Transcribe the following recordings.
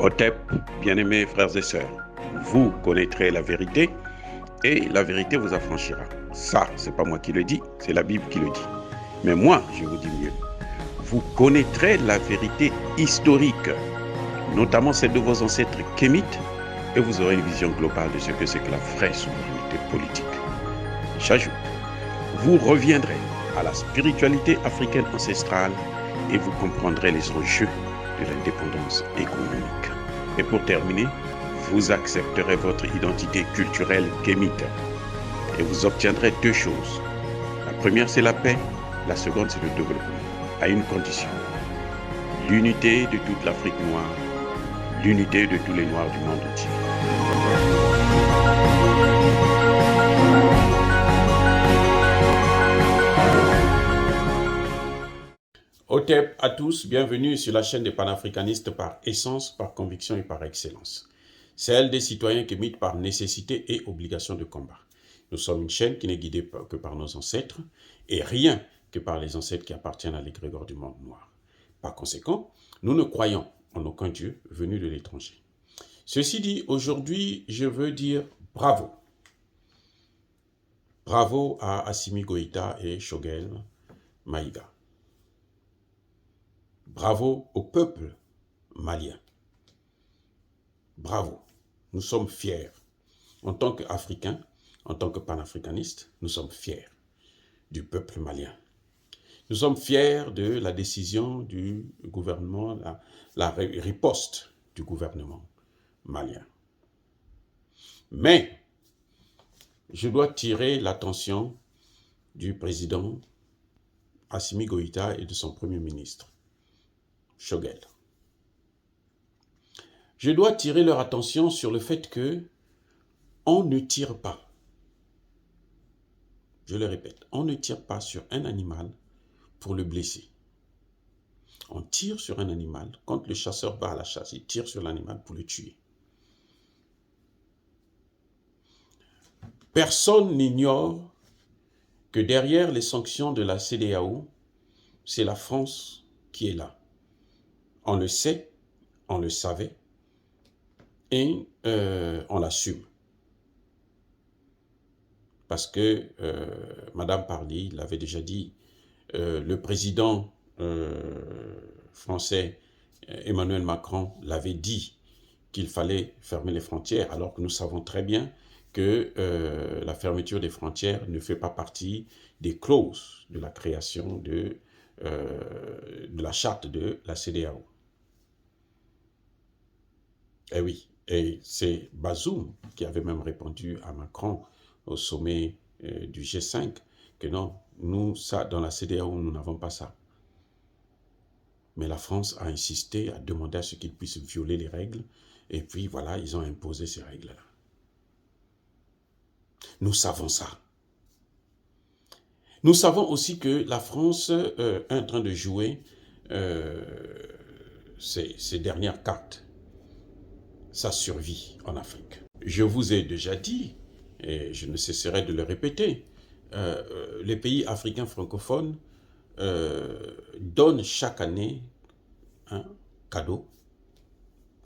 Otep, bien-aimés frères et sœurs, vous connaîtrez la vérité et la vérité vous affranchira. Ça, c'est pas moi qui le dis, c'est la Bible qui le dit. Mais moi, je vous dis mieux. Vous connaîtrez la vérité historique, notamment celle de vos ancêtres kémites, et vous aurez une vision globale de ce que c'est que la vraie souveraineté politique. J'ajoute, vous reviendrez à la spiritualité africaine ancestrale et vous comprendrez les enjeux de l'indépendance économique. Et pour terminer, vous accepterez votre identité culturelle kémite et vous obtiendrez deux choses. La première, c'est la paix. La seconde, c'est le développement, à une condition. L'unité de toute l'Afrique noire, l'unité de tous les Noirs du monde entier. Otep à tous, bienvenue sur la chaîne des panafricanistes par essence, par conviction et par excellence. Celle des citoyens kémites par nécessité et obligation de combat. Nous sommes une chaîne qui n'est guidée que par nos ancêtres et rien que par les ancêtres qui appartiennent à l'égrégore du monde noir. Par conséquent, nous ne croyons en aucun Dieu venu de l'étranger. Ceci dit, aujourd'hui, je veux dire bravo. Bravo à Assimi Goïta et Choguel Maïga. Bravo au peuple malien. Bravo. Nous sommes fiers. En tant qu'Africains, en tant que panafricanistes, nous sommes fiers du peuple malien. Nous sommes fiers de la décision du gouvernement, la riposte du gouvernement malien. Mais, je dois tirer l'attention du président Assimi Goïta et de son premier ministre, Choguel. Je dois tirer leur attention sur le fait que on ne tire pas. Je le répète, on ne tire pas sur un animal pour le blesser. On tire sur un animal, quand le chasseur va à la chasse, il tire sur l'animal pour le tuer. Personne n'ignore que derrière les sanctions de la CEDEAO, c'est la France qui est là. On le sait, on le savait, et on l'assume. Parce que Madame Parly l'avait déjà dit, le président français Emmanuel Macron l'avait dit qu'il fallait fermer les frontières, alors que nous savons très bien que la fermeture des frontières ne fait pas partie des clauses de la création de la charte de la CEDEAO. Eh oui, et c'est Bazoum qui avait même répondu à Macron au sommet du G5 que non, nous, ça, dans la CEDEAO, nous n'avons pas ça. Mais la France a insisté, a demandé à ce qu'ils puissent violer les règles, et puis voilà, ils ont imposé ces règles-là. Nous savons ça. Nous savons aussi que la France est en train de jouer ses dernières cartes, sa survie en Afrique. Je vous ai déjà dit, et je ne cesserai de le répéter, les pays africains francophones donnent chaque année un cadeau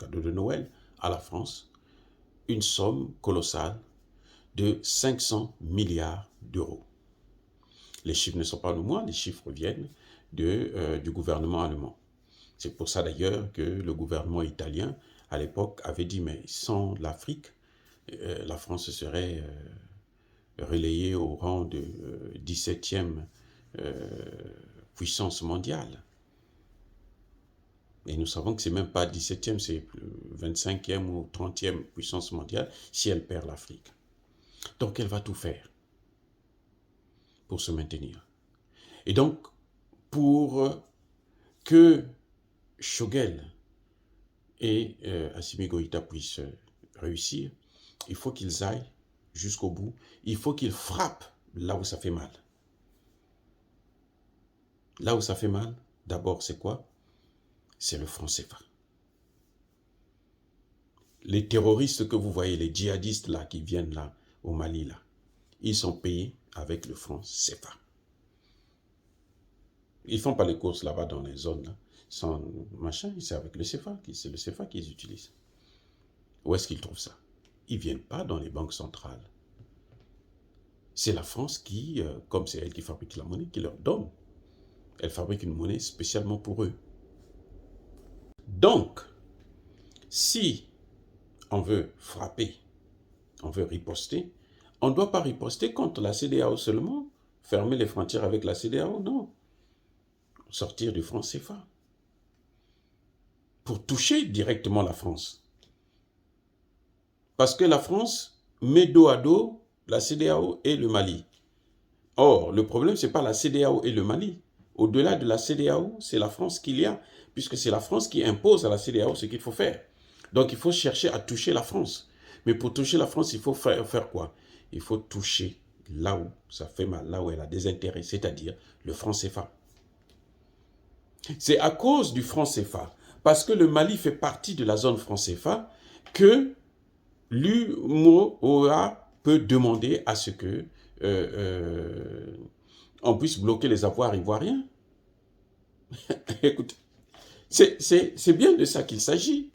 de Noël à la France, une somme colossale de 500 milliards d'euros. Les chiffres ne sont pas de moi, les chiffres viennent du gouvernement allemand. C'est pour ça d'ailleurs que le gouvernement italien, à l'époque, avait dit, mais sans l'Afrique, la France serait relayée au rang de 17e puissance mondiale. Et nous savons que ce n'est même pas 17e, c'est 25e ou 30e puissance mondiale si elle perd l'Afrique. Donc elle va tout faire pour se maintenir. Et donc, pour que Choguel et Assimi Goïta puissent réussir, il faut qu'ils aillent jusqu'au bout. Il faut qu'ils frappent là où ça fait mal. Là où ça fait mal, d'abord, c'est quoi? C'est le franc CFA. Les terroristes que vous voyez, les djihadistes là qui viennent là, au Mali là, ils sont payés avec le franc CFA. Ils ne font pas les courses là-bas dans les zones, là. Sans machin, c'est avec le CFA, c'est le CFA qu'ils utilisent. Où est-ce qu'ils trouvent ça? Ils ne viennent pas dans les banques centrales. C'est la France qui, comme c'est elle qui fabrique la monnaie, qui leur donne. Elle fabrique une monnaie spécialement pour eux. Donc, si on veut frapper, on veut riposter, on ne doit pas riposter contre la CEDEAO seulement, fermer les frontières avec la CEDEAO, non. Sortir du franc CFA. Pour toucher directement la France. Parce que la France met dos à dos la CEDEAO et le Mali. Or, le problème, ce n'est pas la CEDEAO et le Mali. Au-delà de la CEDEAO, c'est la France qu'il y a, puisque c'est la France qui impose à la CEDEAO ce qu'il faut faire. Donc, il faut chercher à toucher la France. Mais pour toucher la France, il faut faire quoi? Il faut toucher là où ça fait mal, là où elle a des intérêts, c'est-à-dire le franc CFA. C'est à cause du franc CFA, parce que le Mali fait partie de la zone franc CFA, que l'UMOA peut demander à ce que on puisse bloquer les avoirs ivoiriens. Écoute, c'est bien de ça qu'il s'agit.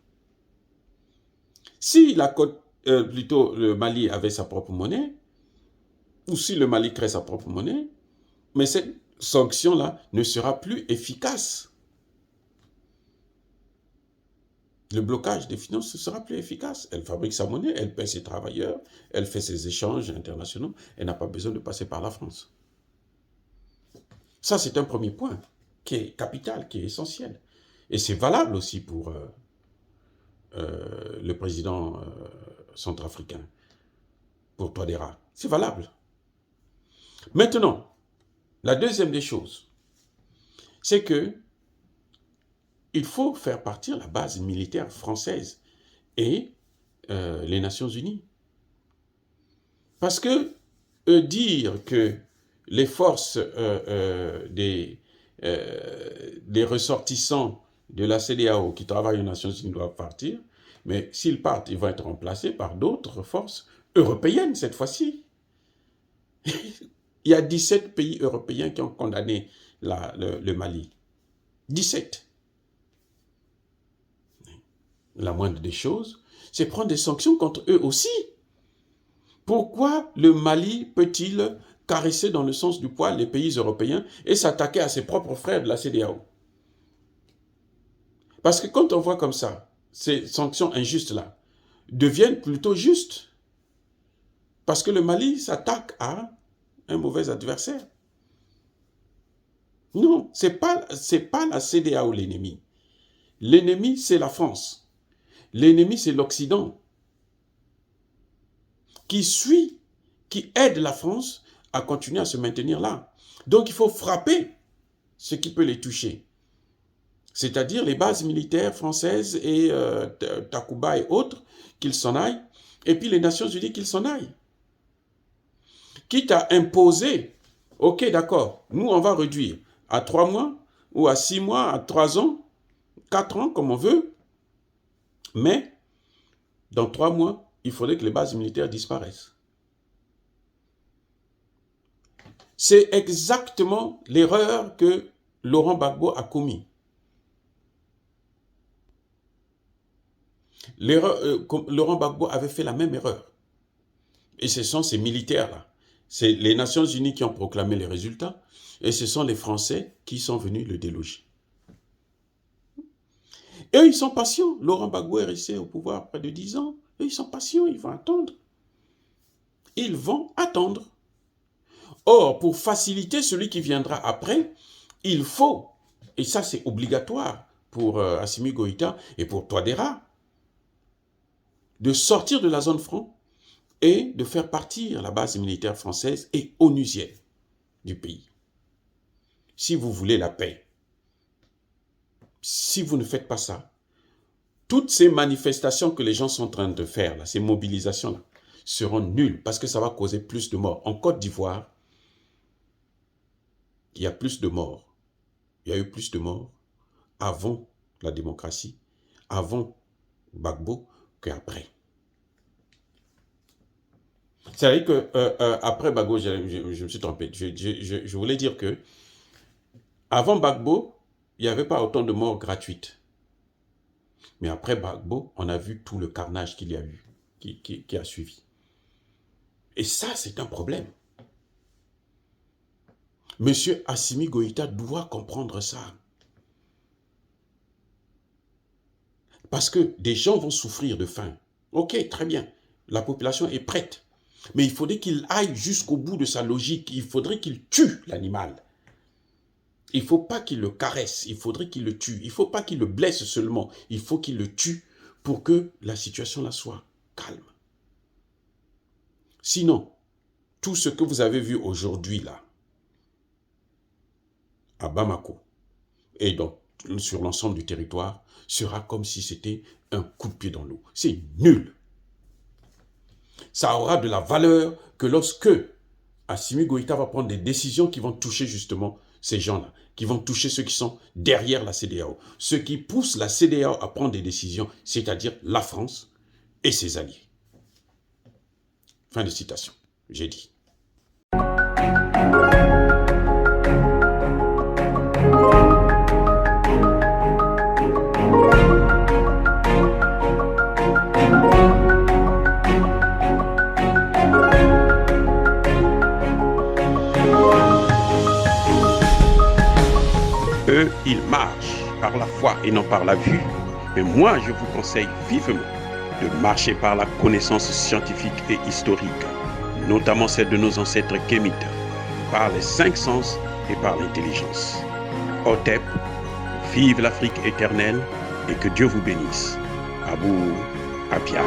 Si plutôt le Mali avait sa propre monnaie, ou si le Mali crée sa propre monnaie, mais cette sanction-là ne sera plus efficace. Le blocage des finances ne sera plus efficace. Elle fabrique sa monnaie, elle paie ses travailleurs, elle fait ses échanges internationaux, elle n'a pas besoin de passer par la France. Ça, c'est un premier point qui est capital, qui est essentiel. Et c'est valable aussi pour le président centrafricain, pour Touadéra. C'est valable. Maintenant, la deuxième des choses, c'est que il faut faire partir la base militaire française et les Nations Unies. Parce que dire que les forces des ressortissants de la CEDEAO qui travaillent aux Nations Unies doivent partir, mais s'ils partent, ils vont être remplacés par d'autres forces européennes cette fois-ci. Il y a 17 pays européens qui ont condamné le Mali. 17. La moindre des choses, c'est prendre des sanctions contre eux aussi. Pourquoi le Mali peut-il caresser dans le sens du poil les pays européens et s'attaquer à ses propres frères de la CEDEAO? Parce que quand on voit comme ça, ces sanctions injustes-là deviennent plutôt justes. Parce que le Mali s'attaque à un mauvais adversaire. Non, ce n'est pas la CEDEAO l'ennemi. L'ennemi, c'est la France. L'ennemi, c'est l'Occident, qui suit, qui aide la France à continuer à se maintenir là. Donc, il faut frapper ce qui peut les toucher. C'est-à-dire les bases militaires françaises et Takuba et autres, qu'ils s'en aillent, et puis les Nations Unies qu'ils s'en aillent. Quitte à imposer, ok, d'accord, nous, on va réduire à 3 mois, ou à 6 mois, à 3 ans, 4 ans, comme on veut, mais dans 3 mois, il faudrait que les bases militaires disparaissent. C'est exactement l'erreur que Laurent Gbagbo a commis. Laurent Gbagbo avait fait la même erreur. Et ce sont ces militaires-là. C'est les Nations Unies qui ont proclamé les résultats et ce sont les Français qui sont venus le déloger. Et eux, ils sont patients. Laurent Gbagbo est resté au pouvoir près de 10 ans. Eux, ils sont patients, ils vont attendre. Ils vont attendre. Or, pour faciliter celui qui viendra après, il faut, et ça c'est obligatoire pour Assimi Goïta et pour Touadéra, de sortir de la zone franc et de faire partir la base militaire française et onusienne du pays. Si vous voulez la paix, si vous ne faites pas ça, toutes ces manifestations que les gens sont en train de faire, là, ces mobilisations-là, seront nulles parce que ça va causer plus de morts. En Côte d'Ivoire, il y a plus de morts. Il y a eu plus de morts avant la démocratie, avant Gbagbo, qu'après. C'est vrai qu'après Gbagbo, je me suis trompé. Je voulais dire que Avant Gbagbo, il n'y avait pas autant de morts gratuites. Mais après Gbagbo, on a vu tout le carnage qu'il y a eu, qui a suivi. Et ça, c'est un problème. Monsieur Assimi Goïta doit comprendre ça. Parce que des gens vont souffrir de faim. Ok, très bien. La population est prête. Mais il faudrait qu'il aille jusqu'au bout de sa logique. Il faudrait qu'il tue l'animal. Il ne faut pas qu'il le caresse. Il faudrait qu'il le tue. Il ne faut pas qu'il le blesse seulement. Il faut qu'il le tue pour que la situation là soit calme. Sinon, tout ce que vous avez vu aujourd'hui là, à Bamako, et donc sur l'ensemble du territoire, sera comme si c'était un coup de pied dans l'eau. C'est nul. Ça aura de la valeur que lorsque Assimi Goïta va prendre des décisions qui vont toucher justement ces gens-là, qui vont toucher ceux qui sont derrière la CEDEAO, ceux qui poussent la CEDEAO à prendre des décisions, c'est-à-dire la France et ses alliés. Fin de citation, j'ai dit. Eux, ils marchent par la foi et non par la vue. Mais moi, je vous conseille vivement de marcher par la connaissance scientifique et historique, notamment celle de nos ancêtres kémites, par les 5 sens et par l'intelligence. Otep, vive l'Afrique éternelle et que Dieu vous bénisse. Abou Apia.